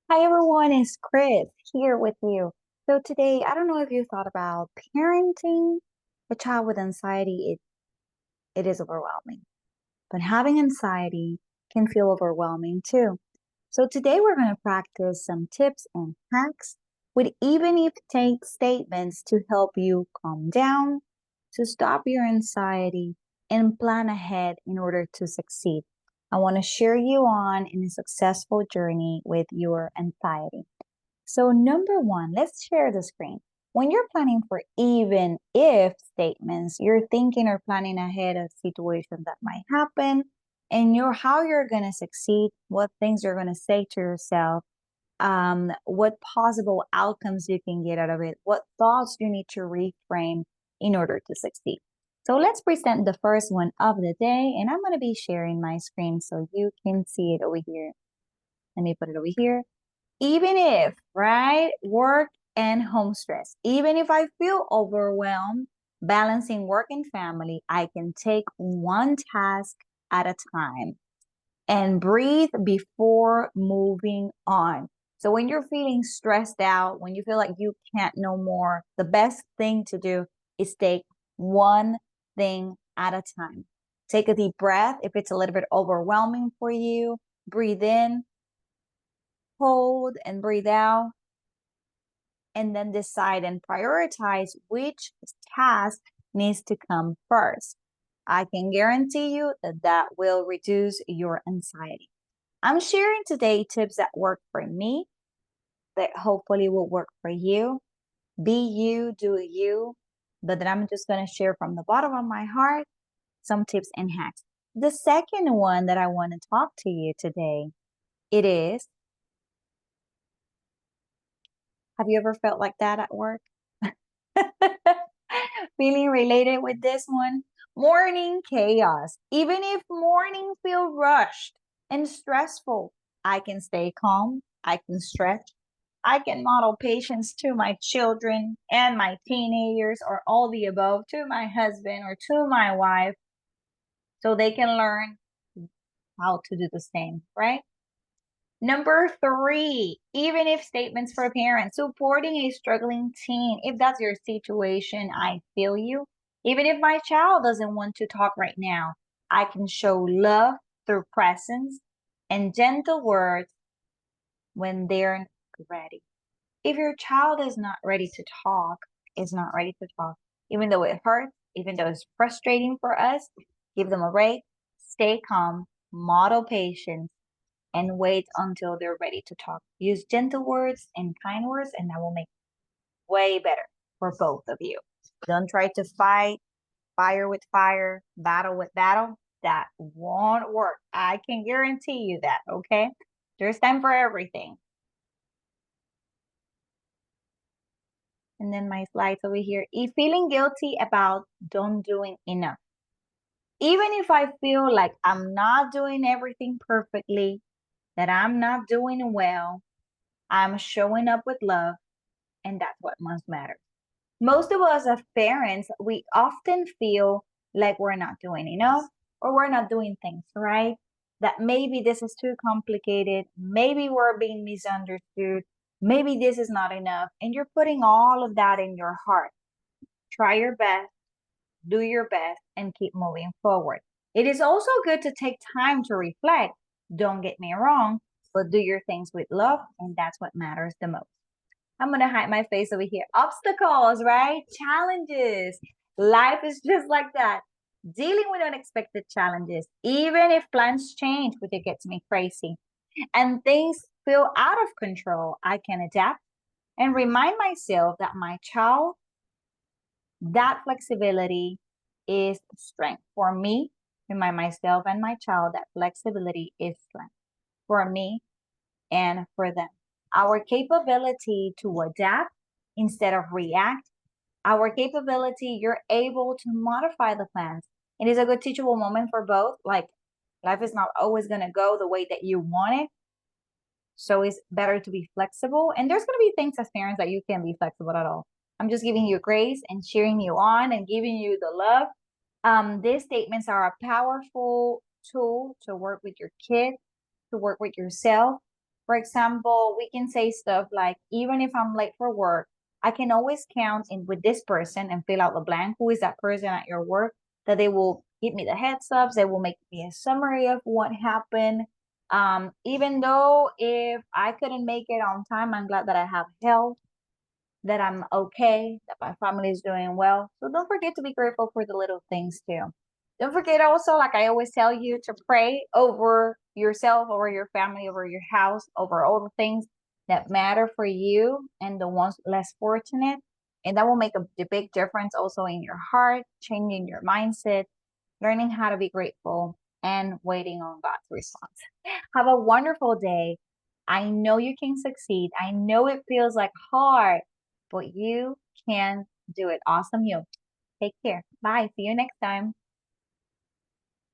Hi everyone, it's Chris here with you. So today, I don't know if you thought about parenting a child with anxiety. It is overwhelming, but having anxiety can feel overwhelming too. So today we're going to practice some tips and hacks with even if take statements to help you calm down, to stop your anxiety, and plan ahead in order to succeed. I want to share you on in a successful journey with your anxiety. So, number one, let's share the screen. When you're planning for even if statements, you're thinking or planning ahead of situations that might happen and how you're going to succeed, what things you're going to say to yourself, what possible outcomes you can get out of it, what thoughts you need to reframe in order to succeed. So, let's present the first one of the day, and I'm going to be sharing my screen so you can see it over here. Let me put it over here. Even if, right, work and home stress, even if I feel overwhelmed balancing work and family, I can take one task at a time and breathe before moving on. So when you're feeling stressed out, when you feel like you can't no more, the best thing to do is take one thing at a time. Take a deep breath. If it's a little bit overwhelming for you, breathe in, hold, and breathe out, and then decide and prioritize which task needs to come first. I can guarantee you that that will reduce your anxiety. I'm sharing today tips that work for me that hopefully will work for you. Be you, do you, but then I'm just going to share from the bottom of my heart some tips and hacks. The second one that I want to talk to you today, it is, have you ever felt like that at work? Feeling related with this one? Morning chaos. Even if morning feel rushed and stressful, I can stay calm. I can stretch. I can model patience to my children and my teenagers or all the above, to my husband or to my wife, so they can learn how to do the same, right? Number three, even if statements for parents, supporting a struggling teen. If that's your situation, I feel you. Even if my child doesn't want to talk right now, I can show love through presence and gentle words when they're ready. If your child is not ready to talk, is not ready to talk, even though it hurts, even though it's frustrating for us, give them a break, stay calm, model patience, and wait until they're ready to talk. Use gentle words and kind words, and that will make it way better for both of you. Don't try to fight fire with fire, battle with battle. That won't work. I can guarantee you that, okay? There's time for everything. And then my slides over here. If feeling guilty about don't doing enough. Even if I feel like I'm not doing everything perfectly, that I'm not doing well, I'm showing up with love, and that's what most matters. Most of us as parents, we often feel like we're not doing enough or we're not doing things right. That maybe this is too complicated. Maybe we're being misunderstood. Maybe this is not enough. And you're putting all of that in your heart. Try your best, do your best, and keep moving forward. It is also good to take time to reflect. Don't get me wrong, but do your things with love, and that's what matters the most. I'm gonna hide my face over here. Obstacles, right? Challenges. Life is just like that. Dealing with unexpected challenges, even if plans change, which it gets me crazy, and things feel out of control, I can adapt and remind myself that my child, that flexibility is strength. For me, remind myself and my child that flexibility is strength for me and for them. Our capability to adapt instead of react, our capability, you're able to modify the plans. It is a good teachable moment for both. Like, life is not always going to go the way that you want it. So it's better to be flexible. And there's going to be things as parents that you can't be flexible at all. I'm just giving you grace and cheering you on and giving you the love. These statements are a powerful tool to work with your kid, to work with yourself, For example, we can say stuff like, even if I'm late for work, I can always count in with this person and fill out the blank. Who is that person at your work? That they will give me the heads ups. They will make me a summary of what happened. Even though if I couldn't make it on time, I'm glad that I have help, that I'm okay, that my family is doing well. So don't forget to be grateful for the little things too. Don't forget also, like I always tell you, to pray over yourself, over your family, over your house, over all the things that matter for you and the ones less fortunate. And that will make the big difference also in your heart, changing your mindset, learning how to be grateful, and waiting on God's response. Have a wonderful day. I know you can succeed. I know it feels like hard, but you can do it. Awesome, you. Take care. Bye. See you next time.